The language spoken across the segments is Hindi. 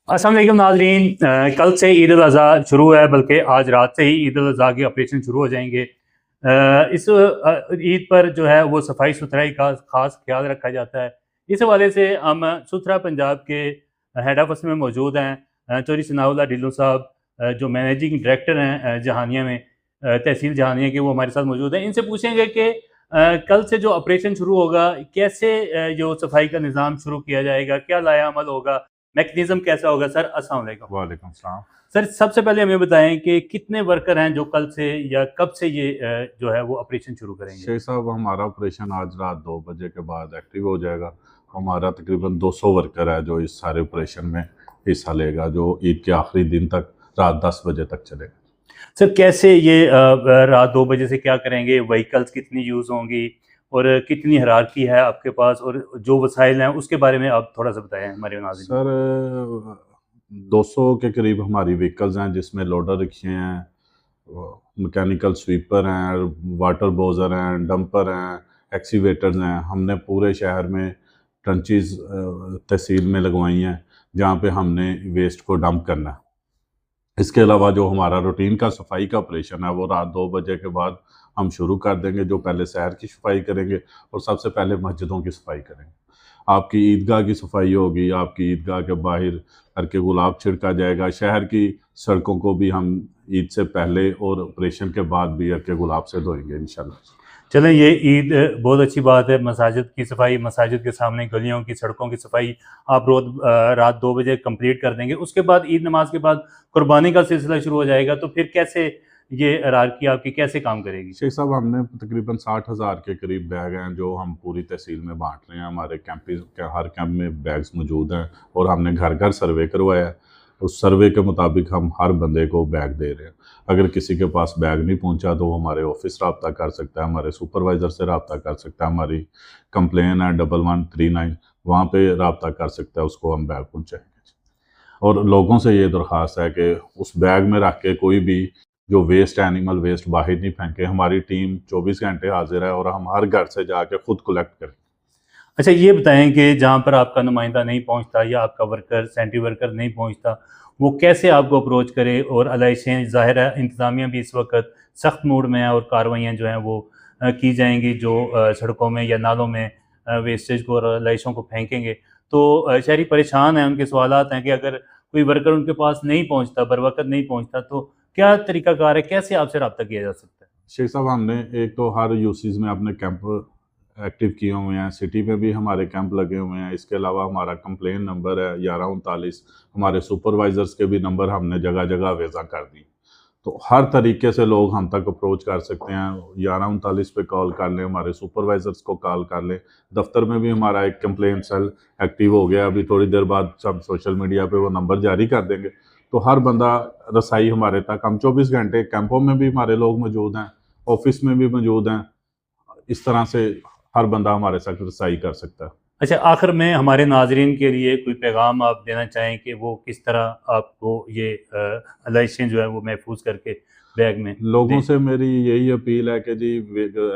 अस्सलाम वालेकुम नाज़रीन। कल से ईद उल अज़हा शुरू है, बल्कि आज रात से ही ईद उल अज़हा के ऑपरेशन शुरू हो जाएंगे। इस ईद पर जो है वो सफाई सुथराई का खास ख्याल रखा जाता है। इस हवाले से हम सुथरा पंजाब के हेड ऑफिस में मौजूद हैं। चौधरी सनाउल्लाह ढिल्लों साहब जो मैनेजिंग डायरेक्टर हैं जहानिया में, तहसील जहानिया के, वो हमारे साथ मौजूद हैं। इनसे पूछेंगे कि कल से जो ऑपरेशन शुरू होगा, कैसे जो सफाई का निज़ाम शुरू किया जाएगा, क्या लाया अमल होगा, मैकेनिज्म कैसा होगा। सर अस्सलाम वालेकुम। वालेकुम सलाम। सर सबसे पहले हमें बताएं कि कितने वर्कर हैं जो कल से या कब से ये जो है वो ऑपरेशन शुरू करेंगे। शेख साहब, हमारा ऑपरेशन आज रात 2 बजे के बाद एक्टिव हो जाएगा। हमारा तकरीबन 200 वर्कर है जो इस सारे ऑपरेशन में हिस्सा लेगा, जो ईद के आखिरी दिन तक रात 10 बजे तक चलेगा। सर कैसे ये रात 2 बजे से क्या करेंगे, व्हीकल्स कितनी यूज़ होंगी और कितनी हरारकी है आपके पास, और जो वसाइल हैं उसके बारे में आप थोड़ा सा बताएं हमारे नाज़रीन को। सर 200 के करीब हमारी व्हीकल्स हैं, जिसमें लोडर रिक्शे हैं, मैकेनिकल स्वीपर हैं, वाटर बोजर हैं, डंपर हैं, एक्सीवेटर्स हैं। हमने पूरे शहर में ट्रंचेस तहसील में लगवाई हैं, जहाँ पे हमने वेस्ट को डंप करना है। इसके अलावा जो हमारा रूटीन का सफाई का ऑपरेशन है वो रात 2 बजे के बाद हम शुरू कर देंगे, जो पहले शहर की सफाई करेंगे और सबसे पहले मस्जिदों की सफाई करेंगे। आपकी ईदगाह की सफाई होगी, आपकी ईदगाह के बाहर करके गुलाब छिड़का जाएगा। शहर की सड़कों को भी हम ईद से पहले और ऑपरेशन के बाद भी के गुलाब से धोएंगे इंशाल्लाह। चलें, ये ईद बहुत अच्छी बात है। मसाजिद की सफाई, मसाजिद के सामने गलियों की, सड़कों की सफाई आप रोज़ रात 2 बजे कंप्लीट कर देंगे। उसके बाद ईद नमाज के बाद कुर्बानी का सिलसिला शुरू हो जाएगा। तो फिर कैसे ये रारकी आपकी कैसे काम करेगी। शेख साहब, हमने तकरीबन 60,000 के करीब बैग हैं जो हम पूरी तहसील में बांट रहे हैं। हमारे हर कैंप में बैग्स मौजूद हैं और हमने घर घर सर्वे करवाया है। उस सर्वे के मुताबिक हम हर बंदे को बैग दे रहे हैं। अगर किसी के पास बैग नहीं पहुंचा तो वो हमारे ऑफिस रब्ता कर सकता है, हमारे सुपरवाइज़र से रब्ता कर सकता है। हमारी कंप्लेन है 1139, वहाँ पे रब्ता कर सकता है, उसको हम बैग पहुँचाएँगे। और लोगों से ये दरख्वास्त है कि उस बैग में रख के कोई भी जो वेस्ट, एनिमल वेस्ट बाहर नहीं फेंके। हमारी टीम 24 घंटे हाजिर है और हम हर घर से जाके खुद कलेक्ट करें। अच्छा, ये बताएं कि जहाँ पर आपका नुमाइंदा नहीं पहुँचता या आपका वर्कर, सेंट्री वर्कर नहीं पहुँचता, वो कैसे आपको अप्रोच करे। और अलाइशें, ज़ाहिर है इंतज़ामिया भी इस वक्त सख्त मूड में है और कार्रवाइयाँ जो हैं वो की जाएंगी, जो सड़कों में या नालों में वेस्टेज को और अलाइशों को फेंकेंगे। तो शहरी परेशान हैं, उनके सवालात हैं कि अगर कोई वर्कर उनके पास नहीं पहुँचता, बर वक्त नहीं पहुँचता, तो क्या तरीकाकार है, कैसे आपसे रब्ता किया जा सकता है। शेख साहब, हमने एक तो हर यूसीज में अपने कैंप एक्टिव किए हुए हैं। सिटी में भी हमारे कैंप लगे हुए हैं। इसके अलावा हमारा कंप्लेन नंबर है 1139। हमारे सुपरवाइज़र्स के भी नंबर हमने जगह जगह वेज़ा कर दी। तो हर तरीके से लोग हम तक अप्रोच कर सकते हैं। 1139 पे कॉल कर लें, हमारे सुपरवाइज़र्स को कॉल कर लें। दफ्तर में भी हमारा एक कंप्लेन सेल एक्टिव हो गया। अभी थोड़ी देर बाद सब सोशल मीडिया पे वो नंबर जारी कर देंगे, तो हर बंदा रसाई हमारे तक। हम 24 घंटे कैंपों में भी हमारे लोग मौजूद हैं, ऑफिस में भी मौजूद हैं। इस तरह से हर बंदा हमारे साथ रसाई कर सकता है। अच्छा, आखिर में हमारे नाजरीन के लिए कोई पैगाम आप देना चाहें कि वो किस तरह आपको ये लाइसें जो है वो महफूज करके बैग में लोगों दें। से मेरी यही अपील है कि जी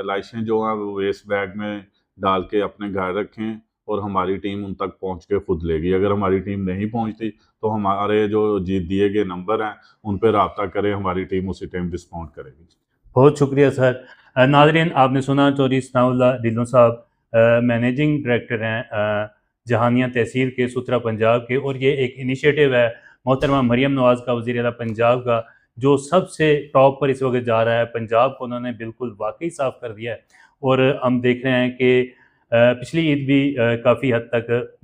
लाइसें जो हैं वो वेस्ट बैग में डाल के अपने घर रखें और हमारी टीम उन तक पहुंच के खुद लेगी। अगर हमारी टीम नहीं पहुंचती तो हमारे जो जी दिए गए नंबर हैं उन पर रब्ता करें, हमारी टीम उसी टाइम रिस्पॉन्ड करेगी। बहुत शुक्रिया सर। नाजरीन, आपने सुना चौधरी सनाउल्लाह ढिल्लों साहब मैनेजिंग डायरेक्टर हैं जहानिया तहसील के, सुथरा पंजाब के, और ये एक इनिशिएटिव है मोहतरमा मरियम नवाज़ का, वज़ीर आला पंजाब का, जो सबसे टॉप पर इस वक्त जा रहा है। पंजाब को उन्होंने बिल्कुल वाकई साफ़ कर दिया है। और हम देख रहे हैं कि पिछली ईद भी काफ़ी हद तक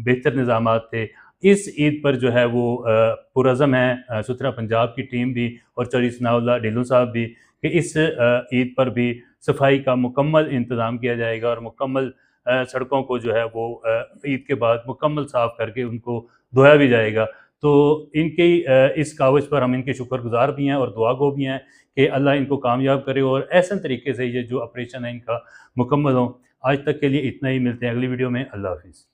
बेहतर निज़ामात थे। इस ईद पर जो है वो पुरज़म है सुथरा पंजाब की टीम भी और चौधरी सनाउल्लाह ढिल्लों साहब भी, कि इस ईद पर भी सफाई का मुकम्मल इंतज़ाम किया जाएगा और मुकम्मल सड़कों को जो है वो ईद के बाद मुकम्मल साफ़ करके उनको धोया भी जाएगा। तो इनकी इस काविश पर हम इनके शुक्रगुजार भी हैं और दुआ गो भी हैं कि अल्लाह इनको कामयाब करे और ऐसे तरीके से ये जो ऑपरेशन है इनका मुकम्मल हो। आज तक के लिए इतना ही, मिलते हैं अगली वीडियो में। अल्लाह हाफ़िज़।